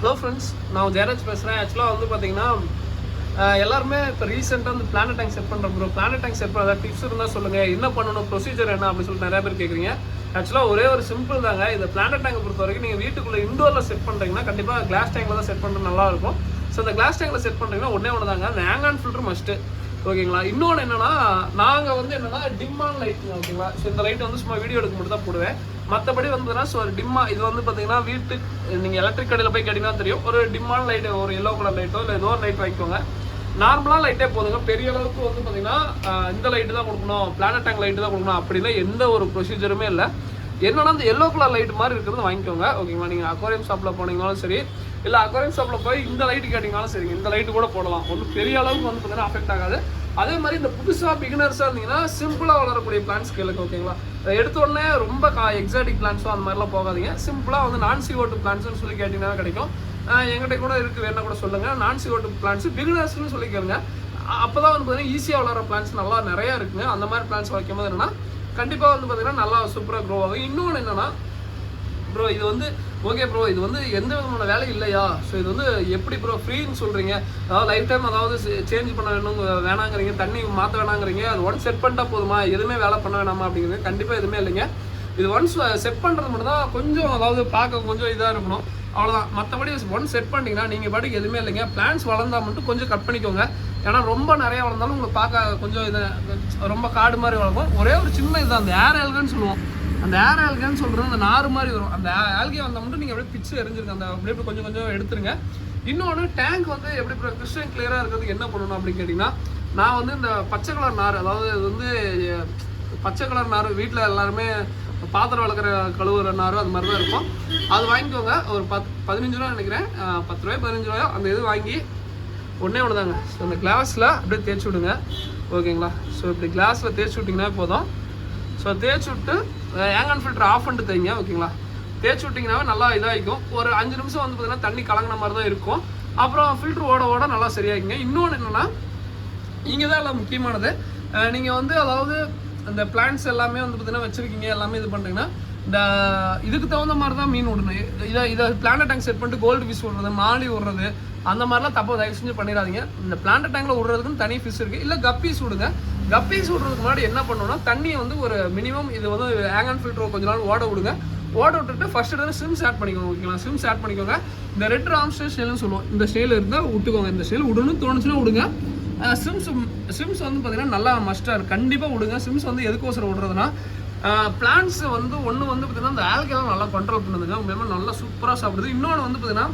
Hello friends, நான் ஜெயராஜ் பேசுகிறேன். ஆக்சுவலாக வந்து பார்த்தீங்கன்னா எல்லாருமே இப்போ ரீசெண்டாக வந்து பிளானட் டேங்க் செட் பண்ணுற ப்ரோ. பிளானட் டேங்க் செட் பண்ணுற டிப்ஸ் இருந்தால் சொல்லுங்கள், என்ன பண்ணணும், ப்ரொசீஜர் என்ன அப்படின்னு சொல்லிட்டு நிறைய பேர் கேட்குறீங்க. ஆக்சுவலாக ஒரே ஒரு சிம்பிள் தாங்க. இந்த பிளானட் டேங்கை பொறுத்த வரைக்கும் நீங்கள் வீட்டுக்குள்ளே இண்டோரில் செட் பண்ணுறீங்கன்னா கண்டிப்பாக கிளாஸ் டேங்கில் தான் செட் பண்ணுறது நல்லாயிருக்கும். ஸோ இந்த கிளாஸ் டேங்கில் செட் பண்ணுறீங்கன்னா ஒன்று தாங்க, அந்த ஹேங் ஆன் ஃபில்டர் மஸ்ட்டு. ஓகேங்களா. இன்னொன்று என்னன்னா, நாங்கள் வந்து என்னன்னா டிம்மான லைட்டுங்க. ஓகேங்களா. ஸோ இந்த லைட் வந்து சும்மா வீடியோ எடுக்க மட்டும் தான் போடுவேன். மற்றபடி வந்துன்னா ஸோ டிம்மா இது வந்து பார்த்தீங்கன்னா வீட்டுக்கு நீங்கள் எலக்ட்ரிக் கடையில் போய் கேட்டிங்கன்னா தெரியும். ஒரு டிம்மான லைட்டு, ஒரு எல்லோ கலர் லைட்டோ இல்லை ஏதோ ஒரு லைட் வாங்கிக்கோங்க. நார்மலாக லைட்டே போதுங்க. பெரிய அளவுக்கு வந்து பார்த்தீங்கன்னா இந்த லைட்டு தான் கொடுக்கணும், பிளானட் டேங்க் லைட்டு தான் கொடுக்கணும் அப்படின்னா எந்த ஒரு ப்ரொசீஜருமே இல்லை. என்னன்னா அந்த எல்லோ கலர் லைட் மாதிரி இருக்கிறது வாங்கிக்கோங்க. ஓகேங்களா. நீங்கள் அக்வாரியம் ஷாப்பில் போனீங்கனாலும் சரி, இல்லை அக்வாரியம் ஷாப்பில் போய் இந்த லைட்டு கேட்டிங்கனாலும் சரிங்க, இந்த லைட்டு கூட போடலாம். ஒன்றும் பெரிய அளவுக்கு வந்து பார்த்தீங்கன்னா அஃபெக்ட் ஆகாது. அதே மாதிரி இந்த புதுசாக பிகினர்ஸாக இருந்தீங்கன்னா சிம்பிளாக வளரக்கூடிய பிளான்ஸ் கேளுங்க. ஓகேங்களா. எடுத்தோடனே ரொம்ப எக்ஸாட்டிக் பிளான்ஸோ அந்த மாதிரிலாம் போகாதீங்க. சிம்பிளாக வந்து நான் CO2 பிளான்ஸ்னு சொல்லி கேட்டிங்கன்னா கிடைக்கும். எங்கிட்ட கூட இருக்குது, வேணா கூட சொல்லுங்கள். நான் CO2 பிளான்ஸ் பிகினர்ஸ்னு சொல்லி கேளுங்க. அப்போ தான் வந்து பார்த்தீங்கன்னா ஈஸியாக வளர பிளான்ஸ் நல்லா நிறையா இருக்குங்க. அந்த மாதிரி பிளான்ஸ் வைக்கும் போது என்னென்னா கண்டிப்பாக வந்து பார்த்தீங்கன்னா நல்லா சூப்பராக க்ரோ ஆகும். இன்னொன்று என்னென்னா, ப்ரோ இது வந்து ஓகே ப்ரோ, இது வந்து எந்த விதமான வேலை இல்லையா, ஸோ இது வந்து எப்படி ப்ரோ ஃப்ரீன்னு சொல்கிறீங்க, அதாவது லைஃப் டைம் அதாவது சேஞ்ச் பண்ண வேணாங்கிறீங்க, தண்ணி மாற்ற வேணாங்கிறீங்க, அது ஒன்ஸ் செட் பண்ணிட்டா போதுமா, எதுவுமே வேலை பண்ண வேணாமா அப்படிங்கிறது கண்டிப்பாக எதுவுமே இல்லைங்க. இது ஒன்ஸ் செட் பண்ணுறது மட்டும் தான் கொஞ்சம் அதாவது பார்க்க கொஞ்சம் இதாக இருக்கணும், அவ்வளோதான். மற்றபடி ஒன்ஸ் செட் பண்ணிட்டீங்கன்னா நீங்கள் பாட்டுக்கு எதுவுமே இல்லைங்க. பிளான்ஸ் வளர்ந்தால் மட்டும் கொஞ்சம் கட் பண்ணிக்கோங்க. ஏன்னா ரொம்ப நிறையா வளர்ந்தாலும் உங்களுக்கு பார்க்க கொஞ்சம் இது ரொம்ப காடு மாதிரி வளர்க்கும். ஒரே ஒரு சின்ன இதுதான் அந்த ஏர் ஆல்கன்னு சொல்லுவோம். அந்த ஏர் ஆல்கன்னு சொல்கிறது அந்த நார் மாதிரி வரும். அந்த ஆல்கே வந்தால் மட்டும் நீங்கள் அப்படியே பிச்சு எரிஞ்சிருங்க, அந்த அப்படியே கொஞ்சம் கொஞ்சம் எடுத்துருங்க. இன்னொன்று டேங்க் வந்து எப்படி கிறிஸ்டன் கிளியராக இருக்கிறதுக்கு என்ன பண்ணணும் அப்படின்னு கேட்டிங்கன்னா, நான் வந்து இந்த பச்சை கலர் நார், அதாவது இது வந்து பச்சை கலர் நார் வீட்டில் எல்லாருமே பாத்திரம் வளர்க்குற கழுவுற நார் அது மாதிரி தான் இருக்கும். அது வாங்கிக்கோங்க. ஒரு 15 ரூபா நினைக்கிறேன், 10 ரூபாய் 15 ரூபாயோ அந்த இது வாங்கி ஒன்றே தாங்க. ஸோ அந்த கிளாஸில் அப்படியே தேய்ச்சி விடுங்க. ஓகேங்களா. ஸோ இப்படி கிளாஸில் தேய்ச்சி விட்டிங்கன்னா போதும். ஸோ தேய்ச்சி விட்டு ஹேங் ஆன் ஃபில்டர் ஆஃப் பண்ணிட்டு தேய்ங்க. ஓகேங்களா. தேய்ச்சி விட்டிங்கனாவே நல்லா இதாகிக்கும். ஒரு 5 நிமிஷம் வந்து பார்த்தீங்கன்னா தண்ணி கலங்கின மாதிரி தான் இருக்கும். அப்புறம் ஃபில்ட்ரு ஓட நல்லா சரியாகிங்க. இன்னொன்று என்னென்னா, இங்கே தான் எல்லாம் முக்கியமானது. நீங்கள் வந்து அதாவது அந்த பிளான்ட்ஸ் எல்லாமே வந்து பார்த்தீங்கன்னா வச்சுருக்கீங்க, எல்லாமே இது பண்ணுறீங்கன்னா இந்த இதுக்கு தகுந்த மாதிரி தான் மீன் விடணும். இதை பிளானட் டேங்க் செட் பண்ணிட்டு கோல்டு ஃபிஷ் விடுறது, மாலி விடுறது அந்த மாதிரிலாம் தப்பு தயவு செஞ்சு பண்ணிடாதீங்க. இந்த பிளானட் டேங்கில் விடுறதுக்குன்னு தனி ஃபிஷ் இருக்குது. இல்லை கப்பீஸ் விடுங்க. கப்பீஸ் விடுறதுக்கு முன்னாடி என்ன பண்ணணும்னா, தண்ணியை வந்து ஒரு மினிமம் இது வந்து ஹேங் ஆன் ஃபில்டர் கொஞ்ச நாள் ஓட விடுங்க. ஓட விட்டுட்டு ஃபஸ்ட்டு எடுத்து ஸ்விம்ஸ் ஆட் பண்ணிக்கோங்க. ஓகேங்களா. ஸ்விம்ஸ் ஆட் பண்ணிக்கோங்க. இந்த ரெட் ராம்ஸ்டர் ஸ்டைல்னு சொல்லுவோம், இந்த ஸ்டைல் இருந்தால் விட்டுக்கோங்க. இந்த ஸ்டைல் விடணும்னு தோணுச்சுன்னா விடுங்க. ஸ்விம்ஸ் வந்து பார்த்தீங்கன்னா நல்லா மஸ்டாக இருக்குது, கண்டிப்பாக விடுங்க. ஸ்விம்ஸ் வந்து எதுக்கோசரம் விடுறதுனா, பிளான்ட்ஸ் வந்து ஒன்று வந்து பார்த்தீங்கன்னா இந்த ஆல்கெல்லாம் நல்லா கண்ட்ரோல் பண்ணுதுங்க. உண்மையாக நல்லா சூப்பராக சாப்பிடுது. இன்னொன்று வந்து பார்த்தீங்கன்னா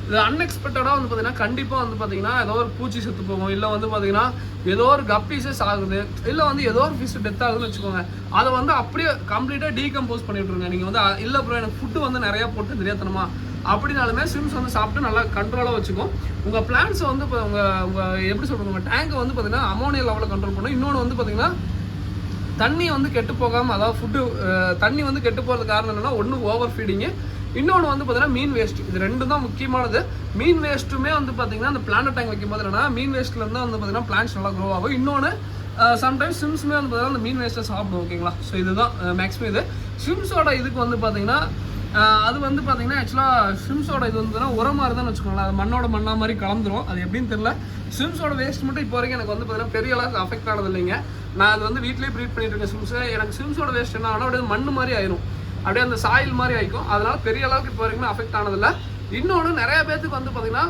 இது அன்எக்ஸ்பெக்டடாக வந்து பார்த்தீங்கன்னா கண்டிப்பாக வந்து பார்த்தீங்கன்னா ஏதோ ஒரு பூச்சி செத்து போகும், இல்லை வந்து பார்த்தீங்கன்னா ஏதோ ஒரு கப்பீஸஸ் ஆகுது, இல்லை வந்து ஏதோ ஒரு ஃபிஷ் டெத் ஆகுதுன்னு வச்சுக்கோங்க. அதை வந்து அப்படியே கம்ப்ளீட்டாக டீகம்போஸ் பண்ணி விட்ருங்க. நீங்கள் வந்து இல்லை ப்ரோ எனக்கு ஃபுட்டு வந்து நிறையா போட்டு தெரியாதனமா அப்படின்னாலுமே ஸ்விம்ஸ் வந்து சாப்பிட்டு நல்லா கண்ட்ரோலாக வச்சுக்கும். உங்கள் பிளான்ஸை வந்து இப்போ உங்கள் எப்படி சொல்கிறது, உங்கள் டேங்கை வந்து பார்த்தீங்கன்னா அமோனியா லெவலில் கண்ட்ரோல் பண்ணும். இன்னொன்று வந்து பார்த்தீங்கன்னா தண்ணி வந்து கெட்டு போகாமல், அதாவது ஃபுட்டு தண்ணி வந்து கெட்டு போகிறது காரணம் என்னென்னா, ஒன்று ஓவர் ஃபீடிங்கு, இன்னொன்று வந்து பார்த்தீங்கன்னா மீன் வேஸ்ட். இது ரெண்டு தான் முக்கியமானது. மீன் வேஸ்ட்டுமே வந்து பார்த்தீங்கன்னா அந்த பிளானட் டேங்க் வைக்கும் போது என்னன்னா மீன் வேஸ்ட்லேருந்து வந்து பார்த்தீங்கன்னா பிளான்ஸ் நல்லா க்ரோ ஆகும். இன்னொன்று சம்டைம்ஸ் ஸ்விம்ஸுமே வந்து பார்த்தீங்கன்னா அந்த மீன் வேஸ்ட்டை சாப்பிடும். ஓகேங்களா. ஸோ இதுதான் மேக்ஸிமம் இது ஸ்விம்ஸோட இதுக்கு வந்து பார்த்தீங்கன்னா அது வந்து பார்த்தீங்கன்னா ஆக்சுவலாக ஸ்விம்ஸோட இது வந்து உரம் மாதிரி தான் வச்சுக்கோங்களேன். அது மண்ணா மாதிரி கலந்துரும். அது எப்படின்னு தெரியல. ஸ்விம்ஸோட வேஸ்ட் மட்டும் இப்போ வரைக்கும் எனக்கு வந்து பார்த்தீங்கன்னா பெரிய அளவுக்கு அஃபெக்ட் ஆனது இல்லைங்க. நான் அது வந்து வீட்லேயே ப்ரீட் பண்ணிட்டு இருக்கேன் ஸ்விம்ஸை. எனக்கு ஸ்விம்ஸோட வேஸ்ட் என்ன ஆனால் அப்படியே மண் மாதிரி ஆயிரும், அப்படியே அந்த சாயில் மாதிரி ஆகிக்கும். அதனால பெரிய அளவுக்கு இப்போ வரைக்குமே அஃபெக்ட் ஆனதில்லை. இன்னொன்று நிறைய பேர்த்துக்கு வந்து பார்த்தீங்கன்னா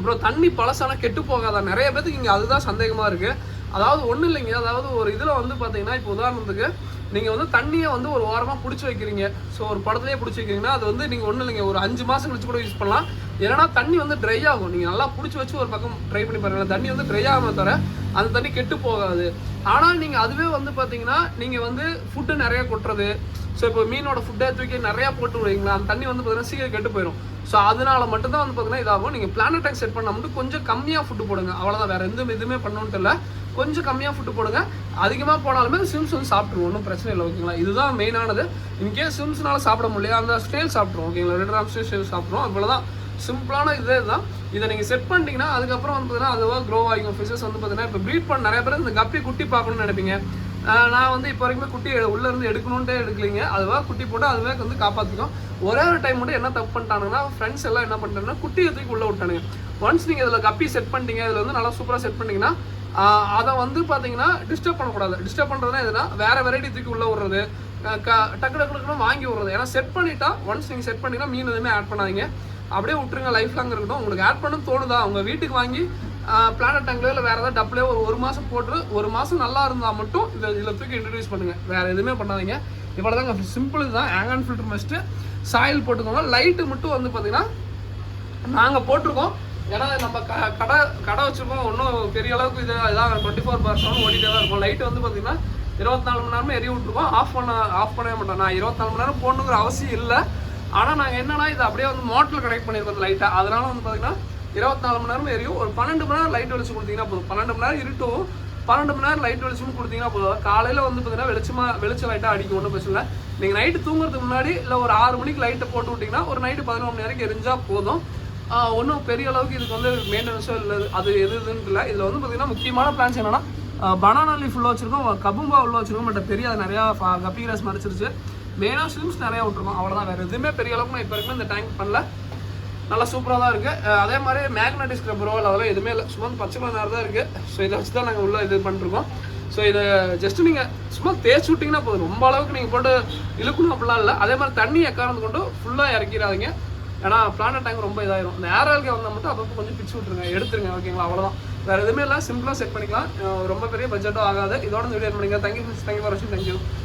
ப்ரோ தண்ணி பழசான கெட்டு போகாதா, நிறைய பேர்த்துக்கு இங்கே அதுதான் சந்தேகமாக இருக்குது. அதாவது ஒன்றும் இல்லைங்க, அதாவது ஒரு இதில் வந்து பார்த்தீங்கன்னா இப்போ உதாரணத்துக்கு நீங்கள் வந்து தண்ணியை வந்து ஒரு வாரமாக பிடிச்சி வைக்கிறீங்க. ஸோ ஒரு படத்துலேயே பிடிச்சி வைக்கிறீங்கன்னா அது வந்து நீங்கள் ஒன்றும் இல்லைங்க, ஒரு 5 மாதம் கழிச்சு கூட யூஸ் பண்ணலாம். ஏன்னா தண்ணி வந்து ட்ரை ஆகும். நீங்கள் நல்லா பிடிச்சி வச்சு ஒரு பக்கம் ட்ரை பண்ணி பாருங்கள், தண்ணி வந்து ட்ரை ஆகாமல் தவிர அந்த தண்ணி கெட்டு போகாது. ஆனால் நீங்கள் அதுவே வந்து பார்த்தீங்கன்னா நீங்கள் வந்து ஃபுட்டு நிறையா கொட்டுறது, ஸோ இப்போ மீனோட ஃபுட்டை தூக்கி நிறையா போட்டு விடுவீங்களா, அந்த தண்ணி வந்து பார்த்தீங்கன்னா சீக்கிரம் கெட்டு போயிடும். ஸோ அதனால மட்டும்தான் வந்து பார்த்தீங்கன்னா இதாகும். நீங்கள் பிளானட் டேங்க் செட் பண்ணால் மட்டும் கொஞ்சம் கம்மியாக ஃபுட்டு போடுங்க, அவ்வளோதான். வேறு எந்த இதுவுமே பண்ணணுன்ட்டு இல்லை, கொஞ்சம் கம்மியாக ஃபுட்டு போடுங்க. அதிகமாக போனாலுமே ஸ்விம்ஸ் வந்து சாப்பிட்ருவோம், ஒன்றும் பிரச்சனை இல்லை. ஓகேங்களா. இதுதான் மெயினானது. இன்கேஸ் ஸ்விம்ஸ்னால சாப்பிட முடியல, அந்த ஸ்டேல் சாப்பிட்ருவோம். ஓகேங்களா. ரெட் ராம்ஸ்டர் ஸ்டேல் சாப்பிட்ருவோம். அவ்வளோதான், சிம்பிளான இதே தான். இதை நீங்கள் செட் பண்ணிட்டீங்கன்னா அதுக்கப்புறம் வந்து பார்த்தீங்கன்னா அதுவாக க்ரோ ஆகிக்கும். ஃபிஷஸ் வந்து பார்த்தீங்கன்னா இப்போ ப்ரீட் பண்ண நிறைய பேர் இந்த கப்பி குட்டி பார்க்கணும்னு நினைப்பீங்க. நான் வந்து இப்போ வரைக்குமே குட்டி உள்ளேருந்து எடுக்கணுன்ட்டே எடுக்கலைங்க. அதுவாக குட்டி போட்டு அதுவே வந்து காப்பாற்றிக்கும். ஒரே ஒரு டைம் மட்டும் என்ன தப்பு பண்ணிட்டானுங்கன்னா ஃப்ரெண்ட்ஸ் எல்லாம் என்ன பண்ணிட்டாங்கன்னா குட்டியை தூக்கி உள்ளே விட்டானுங்க. ஒன்ஸ் நீங்கள் இதில் கப்பி செட் பண்ணிட்டீங்க, இதில் வந்து நல்லா சூப்பராக செட் பண்ணிட்டீங்கன்னா அதை வந்து பார்த்தீங்கன்னா டிஸ்டர்ப் பண்ணக்கூடாது. டிஸ்டர்ப் பண்ணுறதுனா எதுனா வேறு வெரைட்டி தூக்கி உள்ளே விடுறது, டக்கு டக்குன்னு வாங்கி விடுறது. ஏன்னா செட் பண்ணிட்டா ஒன்ஸ் நீங்கள் செட் பண்ணிங்கன்னா மீன் எதுவுமே ஆட் பண்ணாதீங்க, அப்படியே விட்டுருங்க. லைஃப் லாங் இருக்கட்டும். உங்களுக்கு ஆட் பண்ணணும்னு தோணுதா உங்கள் வீட்டுக்கு வாங்கி பிளானட் டேங்க்லையோ இல்லை வேறு ஏதாவது டப்லேயோ ஒரு மாதம் போட்டு 1 மாதம் நல்லா இருந்தால் மட்டும் இதில் தூக்கி இன்ட்ரடியூஸ் பண்ணுங்கள். வேறு எதுவுமே பண்ணாதீங்க. இவ்வளோ தாங்க சிம்பிள். இதுதான் ஹேங் ஃபில்டர் மஸ்ட்டு. சாயில் போட்டுக்கோங்க. லைட்டு மட்டும் வந்து பார்த்தீங்கன்னா நாங்கள் போட்டிருக்கோம். ஏன்னா நம்ம கடை வச்சுருக்கோம். ஒன்றும் பெரிய அளவுக்கு இதான் 24/7 ஓடிட்டே தான் இருக்கும். லைட்டு வந்து பார்த்தீங்கன்னா 24 மணி நேரமே எரிய விட்ருக்கோம். ஆஃப் பண்ணவே மாட்டோம். நான் 24 மணி நேரம் போடணுங்கிற அவசியம் இல்லை. ஆனால் நாங்கள் என்னன்னா இது அப்படியே வந்து மோட்டரில் கனெக்ட் பண்ணியிருக்கோம் லைட்டாக. அதனால வந்து பார்த்தீங்கன்னா 24 மணி நேரமும் எரியும். ஒரு 12 மணி நேரம் லைட் வெளிச்சம் கொடுத்தீங்கன்னா போதும். 12 மணி நேரம் இருட்டும், 12 மணி நேரம் லைட் வெளிச்சமும் கொடுத்தீங்கன்னா போதும். காலையில் வந்து பார்த்தீங்கன்னா வெளிச்சம் லைட்டாக அடிக்கும், ஒன்றும் பிரச்சனை இல்லை. நீங்கள் நைட்டு தூங்குறதுக்கு முன்னாடி இல்லை ஒரு 6 மணிக்கு லைட்டை போட்டு விட்டிங்கன்னா ஒரு நைட்டு 11 மணி நேரம் எரிஞ்சால் போதும். ஒன்றும் பெரிய அளவுக்கு இதுக்கு வந்து மெயின்டெனன்ஸோ இல்லை, அது எதுன்னு இல்லை. இதில் வந்து பார்த்தீங்கன்னா முக்கியமான பிளான்ஸ் என்னன்னா பனானா லீஃப் உள்ள வச்சிருக்கோம், கபும்பா உள்ள வச்சிருக்கோம். பட் பெரிய அது நிறையா கப்பி கிராஸ் மறைச்சிருச்சு. மெயினாக ஸ்லிம்ஸ் நிறையா விட்டுருக்கோம். அவ்வளோதான். வேறு எதுவுமே பெரிய அளவுக்கு நான் இப்போ வரைக்கும் இந்த டேங்க் பண்ணல. நல்லா சூப்பராக தான் இருக்குது. அதே மாதிரி மேக்னட்டிக் ஸ்க்ரப்பரோ அதெல்லாம் எதுவுமே இல்லை. சும்மா பச்சை கலர் நேரம் தான் இருக்குது. ஸோ இதை வச்சு தான் நாங்கள் உள்ள இது பண்ணிருக்கோம். ஸோ இதை ஜஸ்ட்டு நீங்கள் சும்மா தேய்ச்சி விட்டிங்கன்னா போதும். ரொம்ப அளவுக்கு நீங்கள் போட்டு இழுக்கணும் அப்படிலாம் இல்லை. அதே மாதிரி தண்ணி எக்காரந்து கொண்டு ஃபுல்லாக இறக்கிடாதீங்க. ஏன்னா பிளானட் டேங்க் ரொம்ப இதாயிரும். இந்த ஏர் ஆல்கே வந்தால் மட்டும் அப்பப்போ கொஞ்சம் பிச்சு விட்ருங்க, எடுத்துருங்க. ஓகேங்களா? அவ்வளோதான். வேறு எதுவுமே இல்லை. சிம்பிளாக செட் பண்ணிக்கலாம். ரொம்ப பெரிய பட்ஜெட்டும் ஆகாது. இதோட இந்த வீடியோ பண்ணிங்க. தேங்க்யூ ஃபார் வாட்சிங். தேங்க்யூ.